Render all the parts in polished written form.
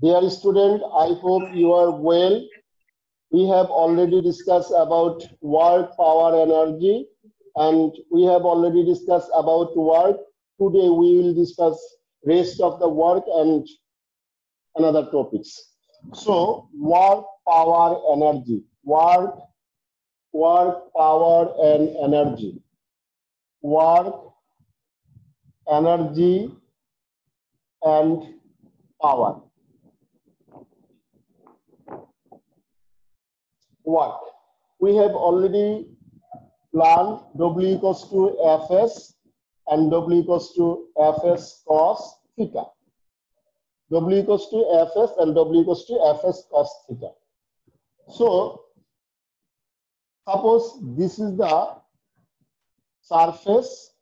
Dear student, I hope you are well. We have already discussed about work, power, energy, and we have already discussed about work. Today we will discuss rest of the work and another topics. So work, power, energy. Work, power, and energy. Work, energy, and power. Work. We have already learned W equals to Fs and W equals to Fs cos theta. W equals to Fs and W equals to Fs cos theta. So, suppose this is the surface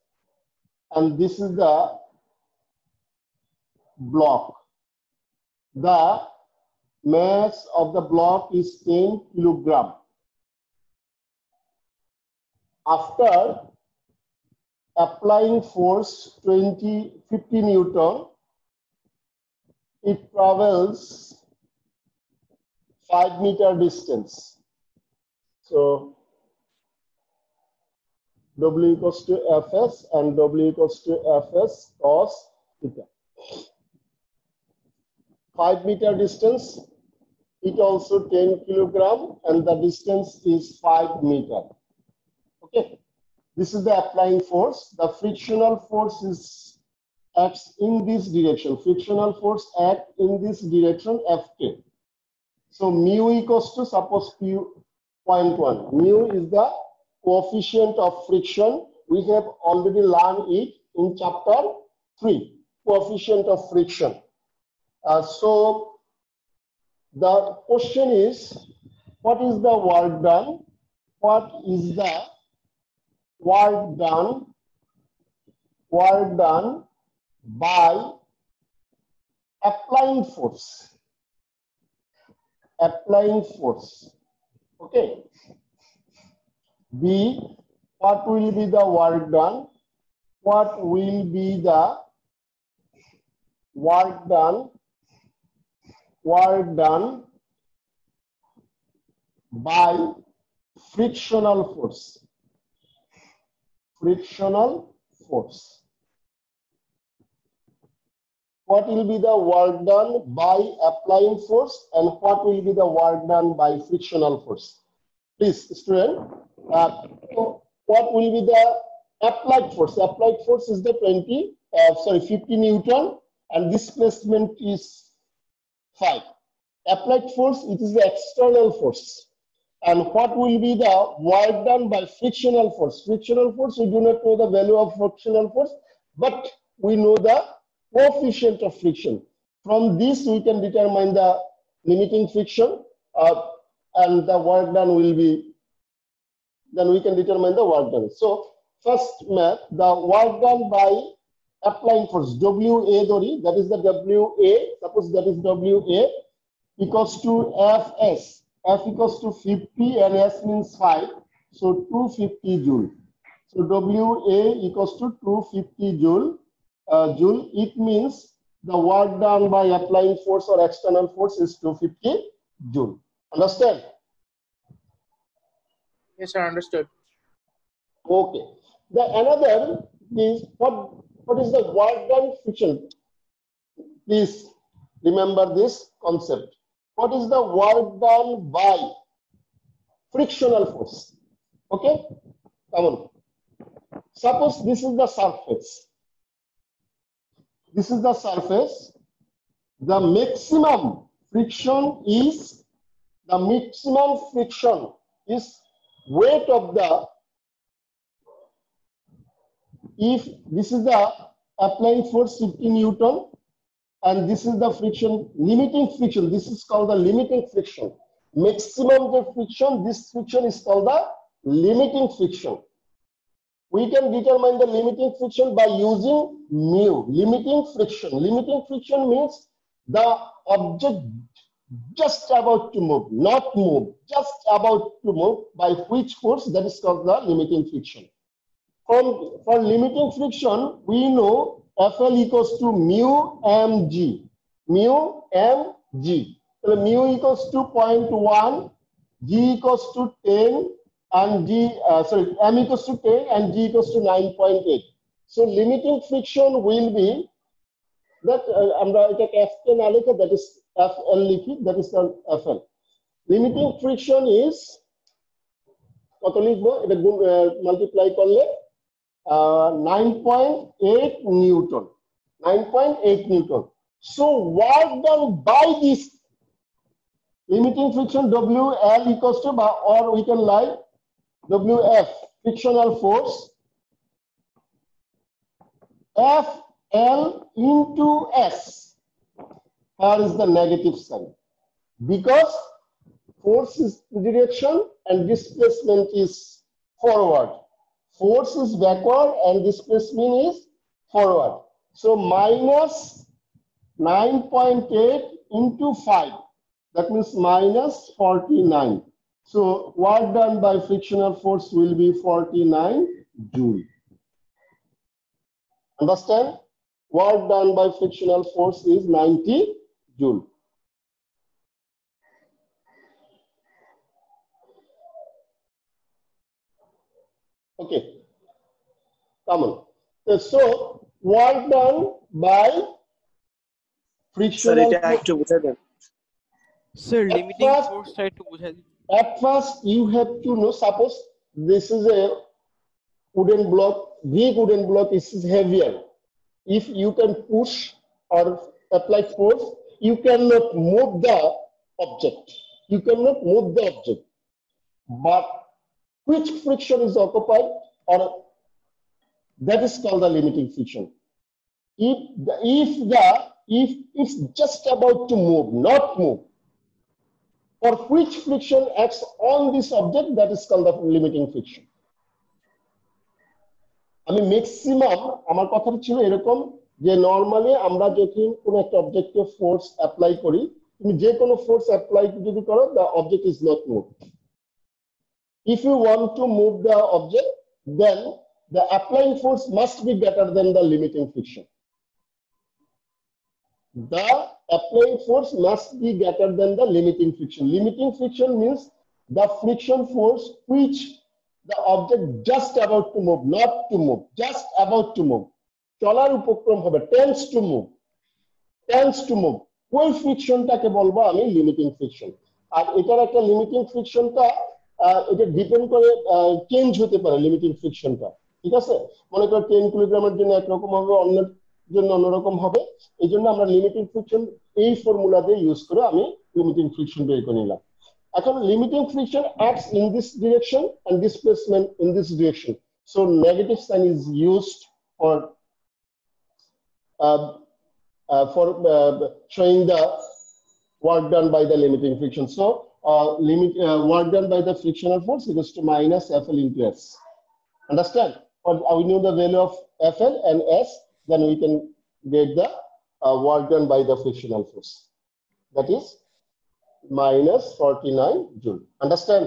and this is the block. The mass of the block is 10 kilogram. After applying force 50 Newton, it travels 5 meter distance. So W equals to Fs and W equals to Fs cos theta. 5 meter distance, it also 10 kilogram and the distance is 5 meter. Okay, this is the applying force. The frictional force acts in this direction. Frictional force acts in this direction Fk. So mu equals to, suppose Q 0.1. Mu is the coefficient of friction. We have already learned it in chapter 3, coefficient of friction. So the question is, what is the work done? What is the work done? Work done by applying force. Applying force. Okay. B, what will be the work done? What will be the work done? Work done by frictional force. Frictional force. What will be the work done by applying force and what will be the work done by frictional force? Please, student, what will be the applied force? Applied force is the 50 Newton and displacement is 5. Applied force, it is the external force. And what will be the work done by frictional force? Frictional force, we do not know the value of frictional force, but we know the coefficient of friction. From this, we can determine the limiting friction and the work done will be, then we can determine the work done. So, first math, the work done by applying force, WA Dori, that is the WA, suppose that is WA, equals to Fs. F equals to 50 and S means 5, so 250 joule. So WA equals to 250 joule. It means the work done by applying force or external force is 250 joule. Understand? Yes, sir, understood. Okay. The another is what is the work done friction? Please remember this concept. What is the work done by frictional force? Okay, come on. Suppose this is the surface. This is the surface. The maximum friction is weight of the, if this is the applying force 50 Newton and this is the friction, limiting friction, this is called the limiting friction. Maximum the friction, this friction is called the limiting friction. We can determine the limiting friction by using mu, limiting friction. Limiting friction means the object just about to move, not move, just about to move, by which force, that is called the limiting friction. For limiting friction, we know FL equals to mu mg. mu m g. So mu equals to 0.1, g equals to 10, and m equals to 10 and g equals to 9.8. So limiting friction will be that আমরা এটাকে f কে না লিখে that is fl লিখি, that is called fl. Limiting friction is কত লিখবো, এটা multiply করলে 9.8 Newton. 9.8 Newton. So work done by this limiting friction WL equals to, or we can write WF, frictional force, FL into S. Here is the negative sign. Because force is direction and displacement is forward. Force is backward and displacement is forward. So minus 9.8 into 5. That means minus 49. So work done by frictional force will be 49 Joule. Understand? Work done by frictional force is 90 Joule. Okay, come on. So work done by frictional force. Sir, limiting force try to বুঝাই দিন। At first, you have to know. Suppose this is a wooden block, big wooden block. This is heavier. If you can push or apply force, you cannot move the object. You cannot move the object. But which friction is occupied, or that is called the limiting friction. If it's just about to move, not move, for which friction acts on this object, that is called the limiting friction. আমি maximum আমার কথা ছিল এরকম যে normally আমরা যখন কোন একটা অবজেক্টে ফোর্স অ্যাপ্লাই করি, তুমি যে কোনো ফোর্স অ্যাপ্লাই যদি করো, the object is not moved. If you want to move the object, then the applying force must be greater than the limiting friction. The applying force must be greater than the limiting friction. Limiting friction means the friction force which the object just about to move, not to move, just about to move. চলার উপক্রম হবে, tends to move, tends to move. ওই ফ্রিকশনটাকে বলবো আমি limiting friction. আর এটার একটা limiting ফ্রিকশনটা এটা depend করে চেঞ্জ হতে পারে লিমিটিং ফ্রিকশনটা, ঠিক আছে? মনে করো 10 কিলোগ্রামের জন্য একরকম হবে, অন্যের জন্য অন্যরকম হবে। এই জন্য আমরা লিমিটিং ফ্রিকশন এই ফর্মুলা দিয়ে ইউজ করে আমি লিমিটিং ফ্রিকশন বের করে নিলাম। এখন limiting friction acts in this direction and displacement in this direction. So negative sign is used for showing the work done by the limiting friction. So work done by the frictional force equals to minus FL into S. Understand? Or we know the value of FL and S, then we can get the work done by the frictional force. That is minus 49 Joule. Understand?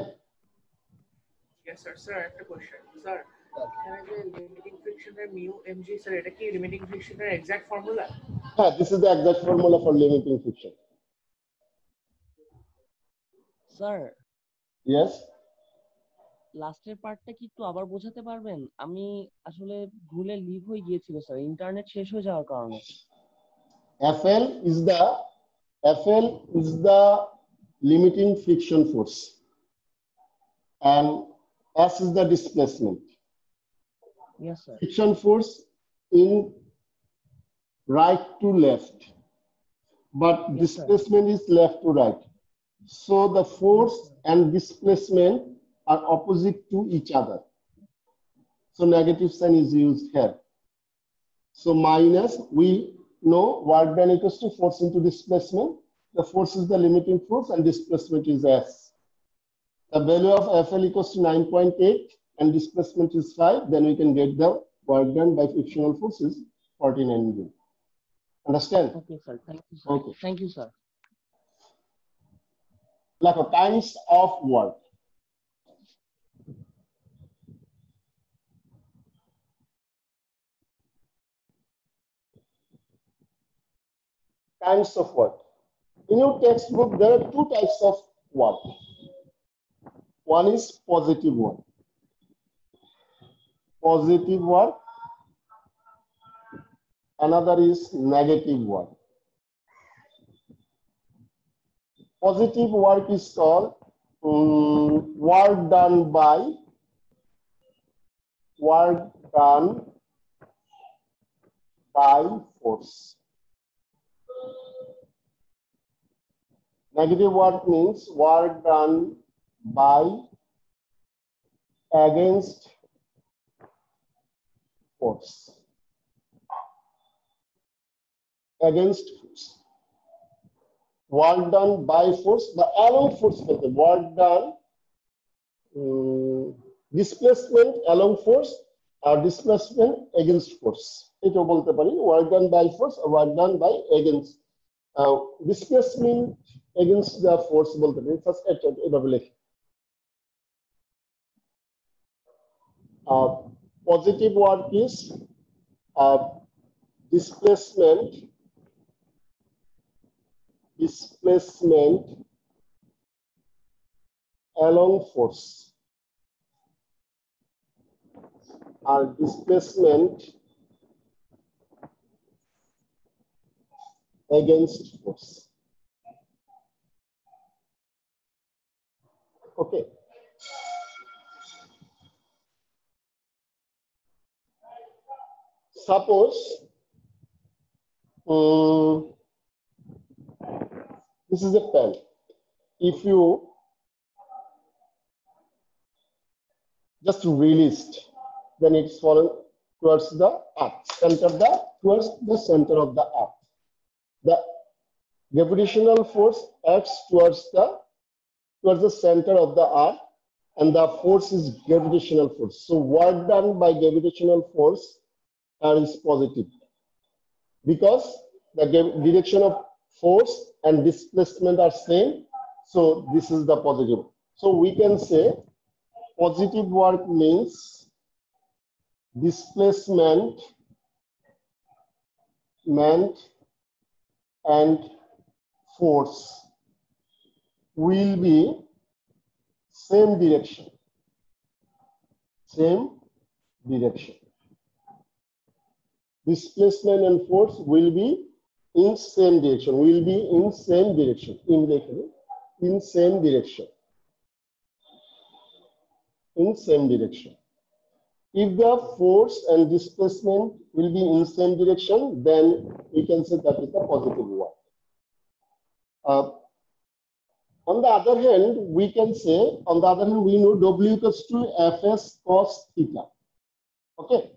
Yes, sir. Sir, I have a question. Sir, limiting friction and mu mg, sir, এটা কি limiting friction এর exact formula? Yeah, this is the exact formula for limiting friction. Sir. Yes. লাস্টের পার্টটা কি একটু আবার বোঝাতে পারবেন? আমি আসলে ভুলে লিভ হয়ে গিয়েছিল স্যার, ইন্টারনেট শেষ হয়ে যাওয়ার কারণে। FL is the limiting friction force and S is the displacement. Yes, sir. Friction force in right to left, but Yes, displacement is left to right. So the force and displacement are opposite to each other. So negative sign is used here. So minus, we know work done equals to force into displacement. The force is the limiting force and displacement is S. The value of FL equals to 9.8 and displacement is 5. Then we can get the work done by frictional force is 49 Joule. Understand? Okay, sir. Thank you, sir. Okay. Thank you, sir. Like a kinds of work. kinds of work. In your textbook, there are two types of work. One is positive work. Positive work. Another is negative work. Positive work is called work done by force. Negative work means work done by against force. Against force. Work done by force, but along force. Work done displacement along force or displacement against force. It bolte pari work done by force or work done by against displacement against the force bolte pari. First ebabe lekhi. Positive work is displacement along force or displacement against force. Okay. Suppose this is a pen. If you just released, then it's fallen towards the earth, towards the center of the earth. The gravitational force acts towards the center of the earth, and the force is gravitational force. So work done by gravitational force is positive because the direction of force and displacement are same. So this is the positive. So we can say positive work means displacement and force will be same direction. Displacement and force will be in same direction. If the force and displacement will be in same direction, then we can say that is a positive work. On the other hand, we know W equals to Fs cos theta. Okay.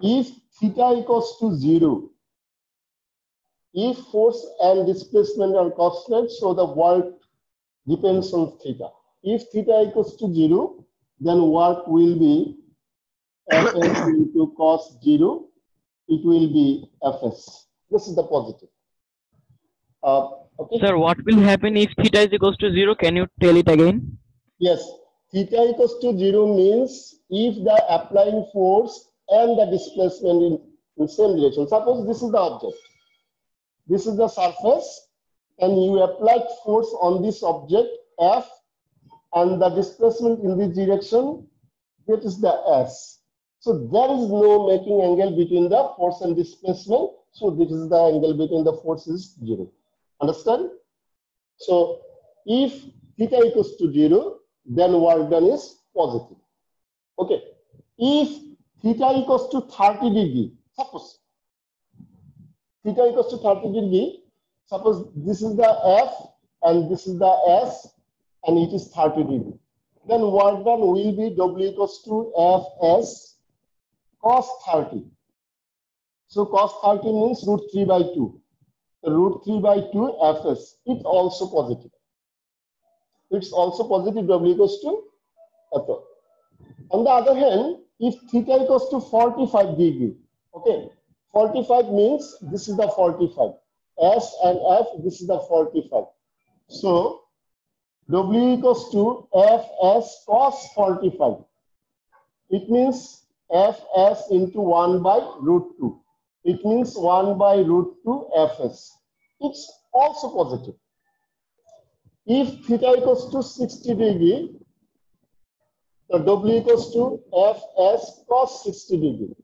If theta equals to 0, if force and displacement are constant, so the work depends on theta. If theta equals to 0, then work will be Fs into cos 0. It will be Fs. This is the positive. Okay. Sir, what will happen if theta is equals to 0? Can you tell it again? Yes. Theta equals to 0 means if the applying force and the displacement in same direction. Suppose this is the object. This is the surface, and you apply force on this object F, and the displacement in this direction, that is the S. So there is no making angle between the force and displacement. So this is the angle between the forces 0. Understand? So if theta equals to 0, then work done is positive. Okay. If theta equals to 30 degree, suppose theta equals to 30 degree, suppose this is the F and this is the S, and it is 30 degree. Then work done will be W equals to Fs cos 30. So cos 30 means root 3 by 2. Root 3 by 2 Fs. It's also positive. W equals to F. On the other hand, if theta equals to 45 degree, okay, 45 means this is the 45. S and F, this is the 45. So W equals to Fs cos 45. It means Fs into 1 by root 2. It means 1 by root 2 Fs. it's also positive. If theta equals to 60 degree, so W equals to Fs cos 60 degree.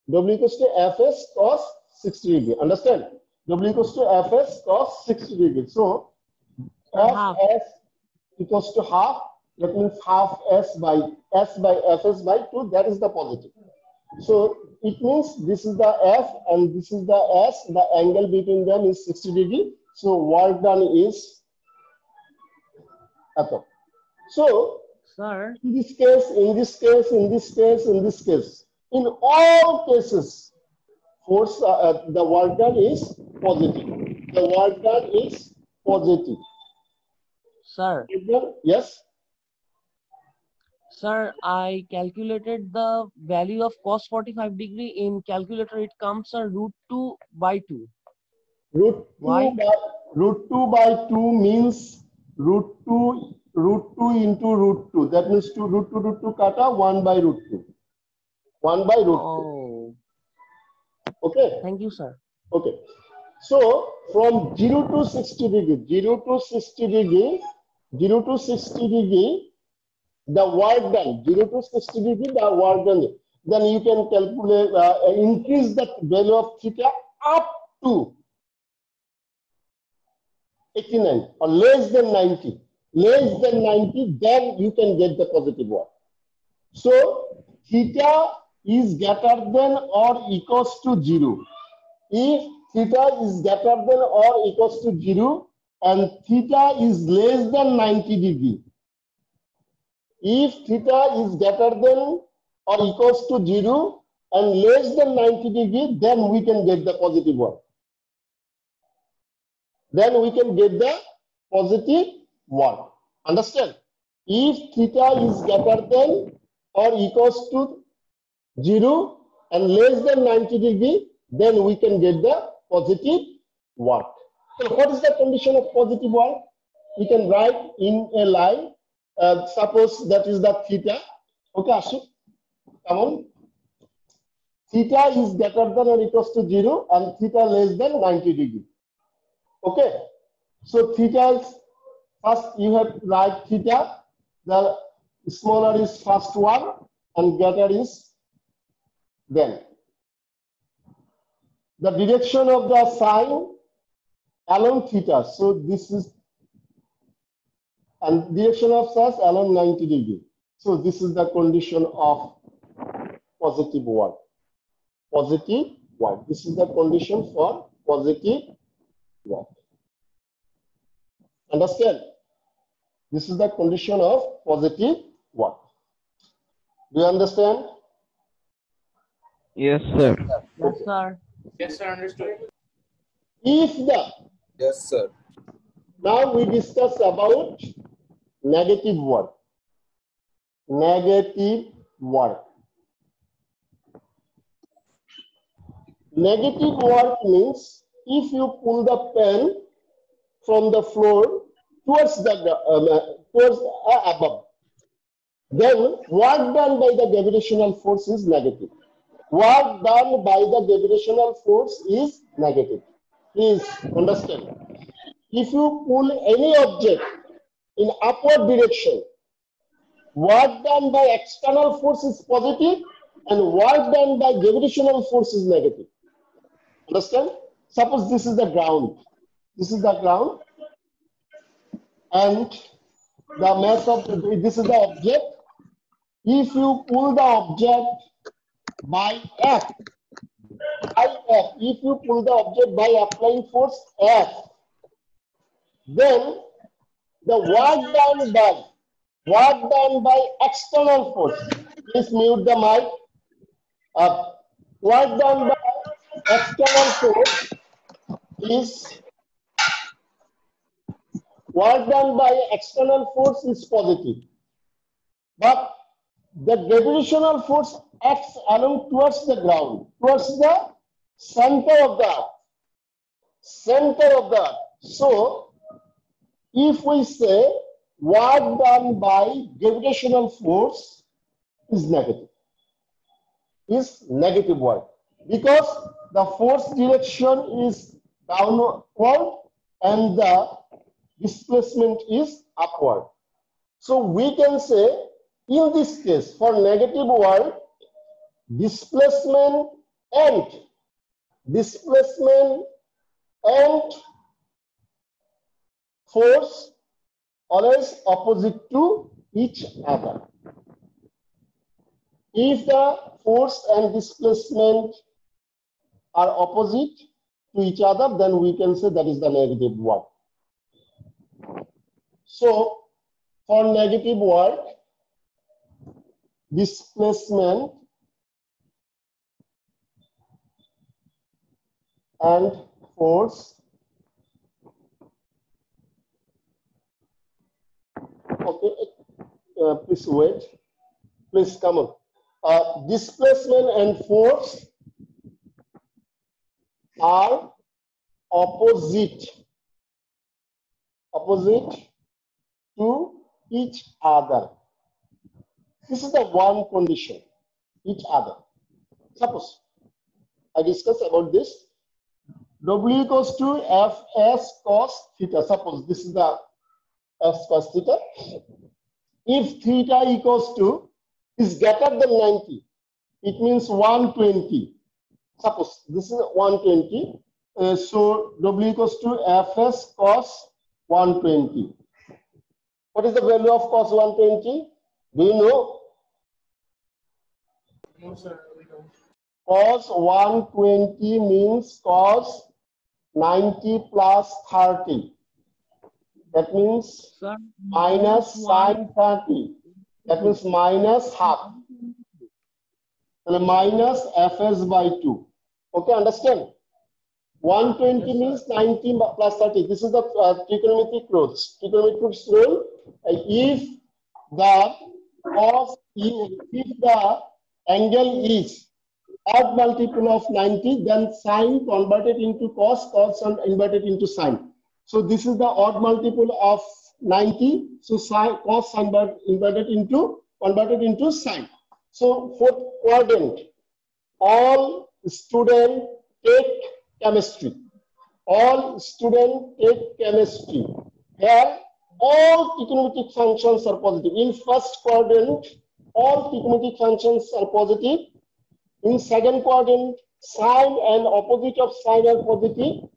W equals to Fs cos 60 degree. Understand? W equals to Fs cos 60 degree. So Fs equals to half. That means half S by Fs by 2. That is the positive. So it means this is the F and this is the S. The angle between them is 60 degree. So work done is atom. So Sir, in this case, in this case, in this case, in this case, in all cases, force the work done is positive. The work done is positive. sir, Yes. sir, I calculated the value of cos 45 degree in calculator. It comes root 2 by 2. Root 2 by 2 means root 2 into root 2. That means root 2 kata 1 by root 2. 1 by root 2. Oh, Okay. thank you, sir. Okay. So from 0 to 60 degree, 0 to 60 degree, 0 to 60 degree, the work done, 0 to 60 degree, the work done. Then you can calculate, increase the value of theta up to 89 or less than 90. Less than 90, then you can get the positive work. So theta is greater than or equals to 0. If theta is greater than or equals to 0 and theta is less than 90 degree. If theta is greater than or equals to 0 and less than 90 degree, then we can get the positive work. Then we can get the positive work. Understand? If theta is greater than or equals to 0 and less than 90 degree, then we can get the positive work. So what is the condition of positive work? We can write in a line. Suppose that is the theta. Okay, Ashok, come on. Theta is greater than or equals to 0 and theta less than 90 degree. Okay, so theta is first you have to write theta. The smaller is first one and greater is then. The direction of the sign along theta. So this is and direction of such along 90 degree. So this is the condition of positive work. Positive work. This is the condition for positive work. Understand? This is the condition of positive work. Do you understand? Yes, sir. Yes, sir. Yes, sir, understood. If the Yes, sir. now we discuss about negative work. Negative work. Negative work means if you pull the pen from the floor towards the above, then work done by the gravitational force is negative. Work done by the gravitational force is negative. Please understand. If you pull any object in upward direction, work done by external force is positive and work done by gravitational force is negative. Understand? Suppose this is the ground. This is the ground and the mass of this is the object. If you pull the object by F, if you pull the object by applying force F, then the work done by external force. Please mute the mic. Work done by external force is positive, but the gravitational force acts along towards the ground, towards the center of the earth. So if we say work done by gravitational force is negative work, because the force direction is downward and the displacement is upward. So we can say in this case for negative world, displacement and force always opposite to each other. If the force and displacement are opposite to each other, then we can say that is the negative word. So for negative word, displacement and force. Okay, please wait. Please come on. Displacement and force are opposite to each other. This is the one condition, each other. Suppose I discuss about this. W equals to Fs cos theta. Suppose this is the F cos theta. If theta equals to is greater than 90, it means 120. Suppose this is 120. So W equals to Fs cos 120. What is the value of cos 120? Do you know? No, sir, we don't. Cos 120 means cos 90 plus 30. That means Sir, minus sin 30. That means minus half. So minus Fs by 2. Okay, understand? 120 Yes, means 90 plus 30. This is the trigonometric rules. Trigonometric rule. If the angle is odd multiple of 90, then sine converted into cos, cos converted into sine. So this is the odd multiple of 90. So sine, cos converted into sine. So fourth quadrant, all students take chemistry. All students take chemistry. Here, all trigonometric functions are positive. In first quadrant, all trigonometric functions are positive. In second quadrant, sine and opposite of sine are positive.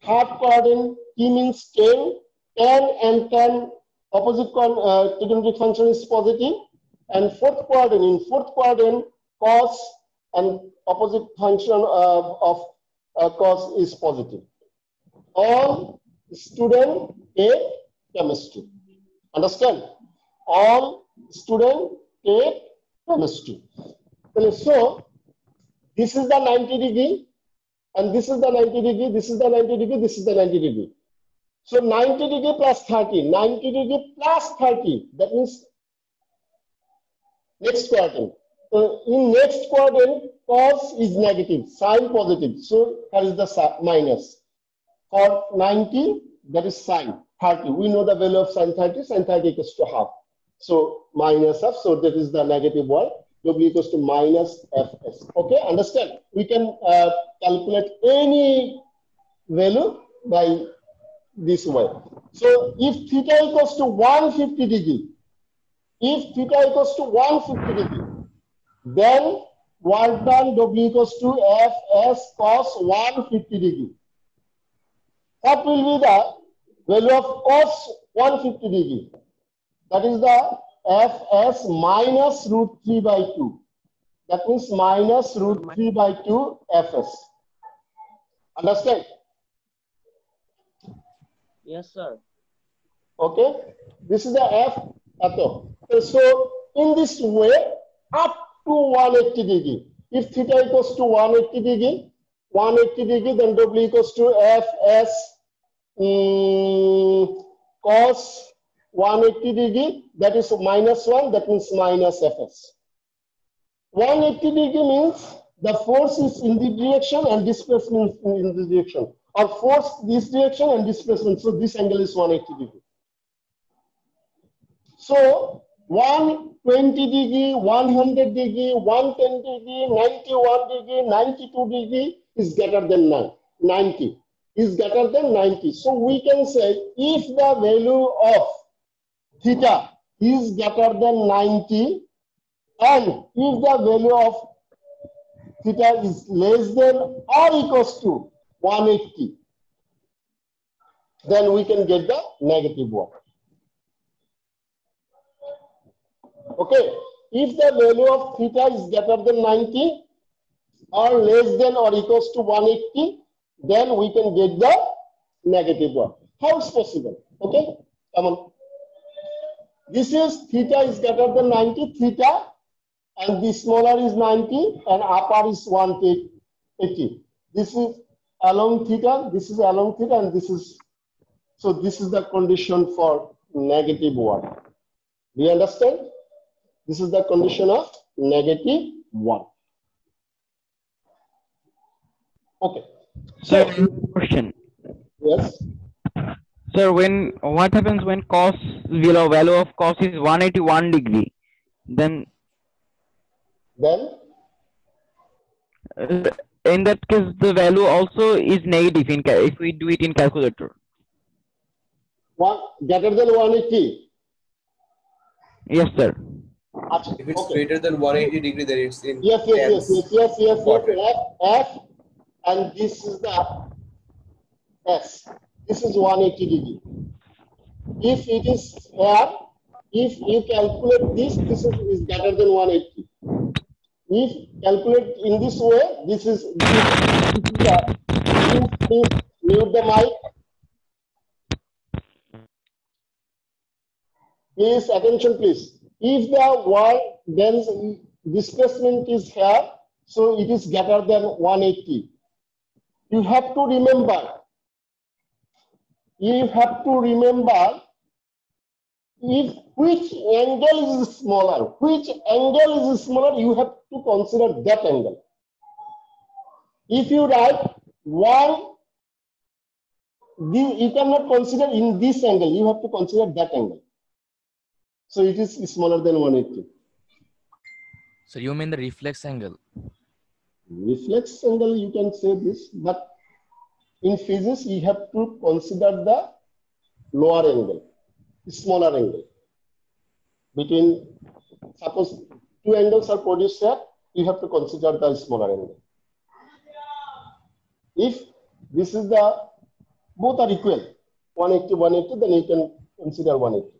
Third quadrant, T means 10. 10 and 10 opposite trigonometric function is positive. And fourth quadrant, in fourth quadrant, cos and opposite function of cos is positive. All students take chemistry. Understand? All students take chemistry. So this is the 90 degree, and this is the 90 degree, this is the 90 degree, this is the 90 degree. So 90 degree plus 30, 90 degree plus 30, that means next quadrant. So in next quadrant, cos is negative, sine positive. So that is the minus. For 90, that is sine 30. We know the value of sine 30. Sine 30 equals to half. So minus half. So that is the negative one. W equals to minus Fs. Okay, understand? We can calculate any value by this way. So if theta equals to 150 degree, then work done W equals to Fs cos 150 degree. What will be the value of cos 150 degree? That is the Fs minus root 3 by 2. That means minus root 3 by 2 Fs. Understand? yes, sir. Okay. This is the F atom. So in this way, up to 180 degree. If theta equals to 180 degree, then W equals to Fs cos 180 degree, that is minus 1, that means minus Fs. 180 degree means the force is in the direction and displacement in this direction, or force this direction and displacement. So this angle is 180 degree. So 120 degree, 100 degree, 110 degree, 91 degree, 92 degree is greater than 90. is greater than 90. So we can say if the value of theta is greater than 90 and if the value of theta is less than or equals to 180, then we can get the negative one. Okay, if the value of theta is greater than 90 or less than or equals to 180, then we can get the negative one. How is possible? Okay, come on. This is theta is greater than 90, theta, and the smaller is 90 and upper is 180. This is along theta, this is along theta, and this is, so this is the condition for negative one. Do you understand? This is the condition of negative one. Okay. Sir, question. Yes. Sir, what happens when cos value of cos is 181 degree? Then in that case the value also is negative if we do it in calculator. One greater than 180. Yes, sir. If it's greater than 180 degree, then it's in Yes. F, and this is the S. This is 180 degree. If it is here, if you calculate this is greater than 180. If calculate in this way, this is the, please mute the mic. Please attention, please. If the wall then displacement is here, so it is greater than 180. You have to remember. If which angle is smaller, you have to consider that angle. If you write one, you cannot consider in this angle, you have to consider that angle. So it is smaller than 180. So you mean the reflex angle? Reflex angle, you can say this, but in physics, you have to consider the lower angle, smaller angle. Between, suppose two angles are produced here, you have to consider the smaller angle. If this is the, both are equal, 180, 180, then you can consider 180.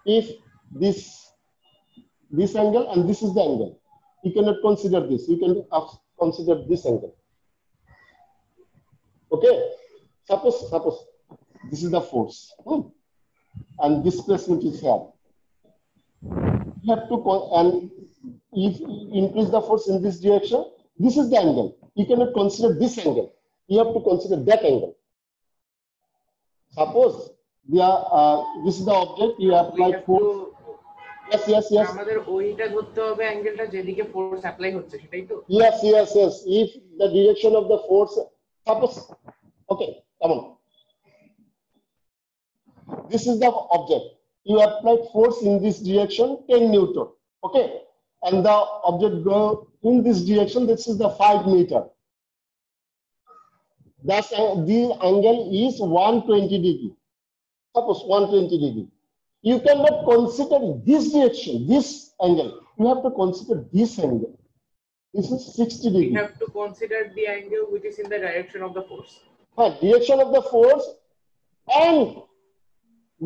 If this angle and this is the angle, you cannot consider this, you can consider this angle. Okay, suppose this is the force and displacement is here. You have to, and if you increase the force in this direction, this is the angle. You cannot consider this angle. You have to consider that angle. Suppose this is the object, you apply force. Yes. আমাদের ওইটা ধরতে হবে অ্যাঙ্গেলটা যেদিকে force apply হচ্ছে সেটাই তো Yes. If the direction of the force, suppose, okay, come on. This is the object. You apply force in this direction, 10 Newton. Okay, and the object go in this direction. This is the 5 meter. Thus, the angle is 120 degree. Suppose 120 degree. You cannot consider this direction, this angle. You have to consider this angle. This is 60 degree. We have to consider the angle which is in the direction of the force. Direction of the force and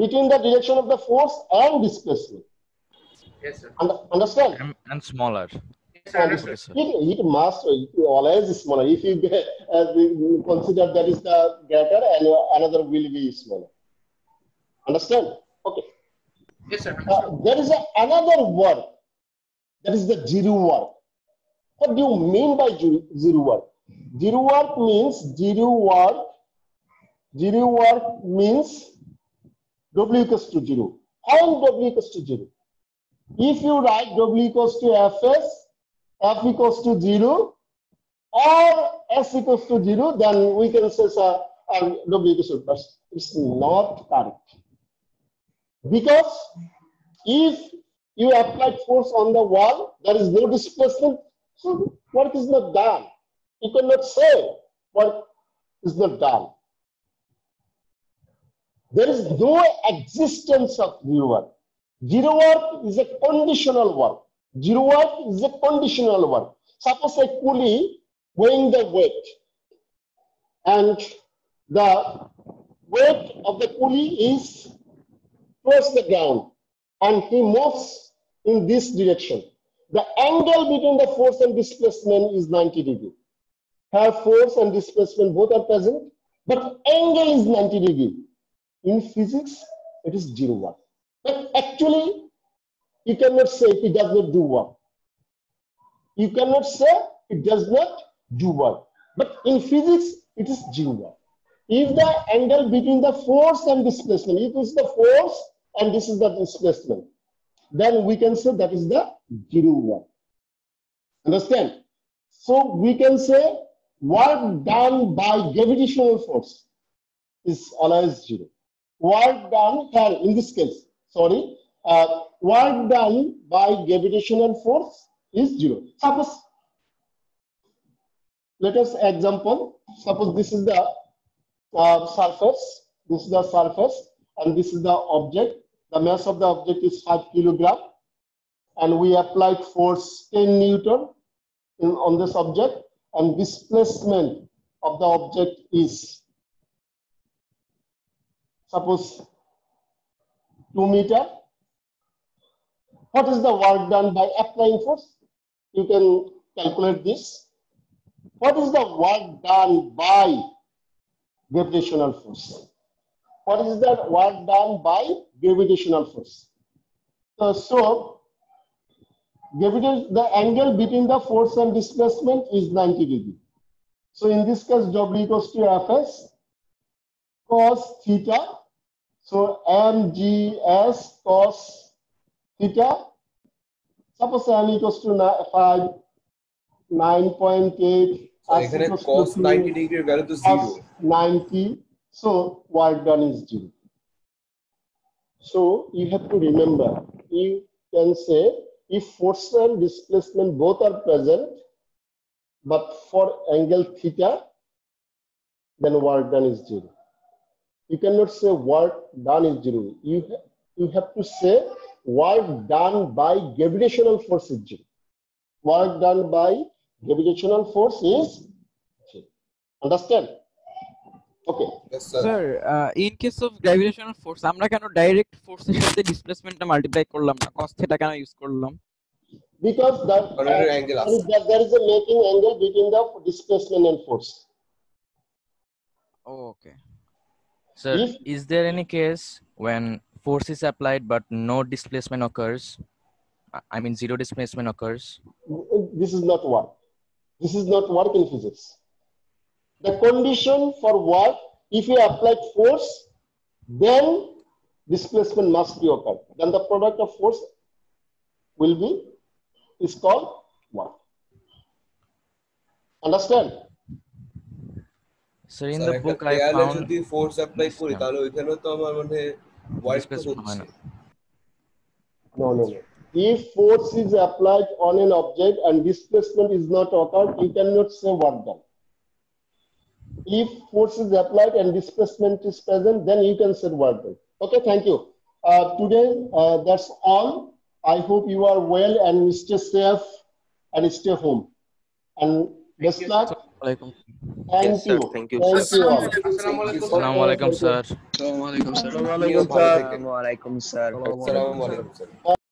between the direction of the force and displacement. Yes, sir. Understand? And smaller. Yes, sir. Yes, sir. It must always smaller. If you consider that is the greater and another will be smaller. Understand? Okay. Yes, sir. There is another word. That is the zero work. What do you mean by zero work? Zero work means W equals to 0. How W equals to 0? If you write W equals to Fs, F equals to 0, or S equals to 0, then we can say W equals to 0. But it's not correct. Because if you apply force on the wall, there is no displacement, so work is not done. You cannot say work is not done. There is no existence of zero work. Zero work is a conditional work. Zero work is a conditional work. Suppose a coolie weighing the weight, and the weight of the coolie is towards the ground, and he moves in this direction. The angle between the force and displacement is 90 degrees. Here force and displacement both are present, but angle is 90 degrees. In physics, it is zero work. But actually, you cannot say it does not do work. You cannot say it does not do work. But in physics, it is zero work. If the angle between the force and displacement, if it's the force and this is the displacement, then we can say that is the zero work. Understand? So we can say work done by gravitational force is always zero. Work done here in this case, sorry, work done by gravitational force is zero. Suppose, let us example, suppose this is the surface, this is the surface, and this is the object. The mass of the object is 5 kilogram, and we applied force 10 Newton on this object, and displacement of the object is, suppose, 2 meter. What is the work done by applying force? You can calculate this. What is the work done by gravitational force? What is the work done by gravitational force? So the angle between the force and displacement is 90 degrees. So in this case, W equals to Fs cos theta. So mgs cos theta. Suppose m equals to 9.8. So এখানে cos 90 degree value to 0. 90. So work done is 0. So you have to remember, you can say if force and displacement both are present, but for angle theta, then work done is 0. You cannot say work done is 0. You have to say work done by gravitational force is 0. Work done by gravitational force is 0. Understand? Okay. Yes, sir. Sir, in case of gravitational force, আমরা কেন direct ফোর্সের সাথে ডিসপ্লেসমেন্টটা multiply করলাম না? cos theta কেন use করলাম? Because that angle there is a making angle between the displacement and force. Oh, okay. Sir, If- is there any case when force is applied but no displacement occurs? I mean, zero displacement occurs. This is not work. This is not work in physics. The condition for work, if you apply force, then displacement must be occurred. Then the product of force is called work. Understand? Sir, in Sir, the একটা book I দেয়ালে found যদি force apply করি Yeah. তাহলে ওইখানে তো আমার মানে wide displacement হয় না। No. If force is applied on an object and displacement is not occurred, you cannot say work done. If force is applied and displacement is present, then you can say work done. Okay, thank you. Today, that's all. I hope you are well and stay safe and stay home. And best you, luck. Walaikum. Thank Yes, sir. you. Thank you, Thank sir. you all. Assalamu alaikum, sir. আপনিও ভালো থাকেন। Assalamualaikum, sir. আসসালামু আলাইকুম sir.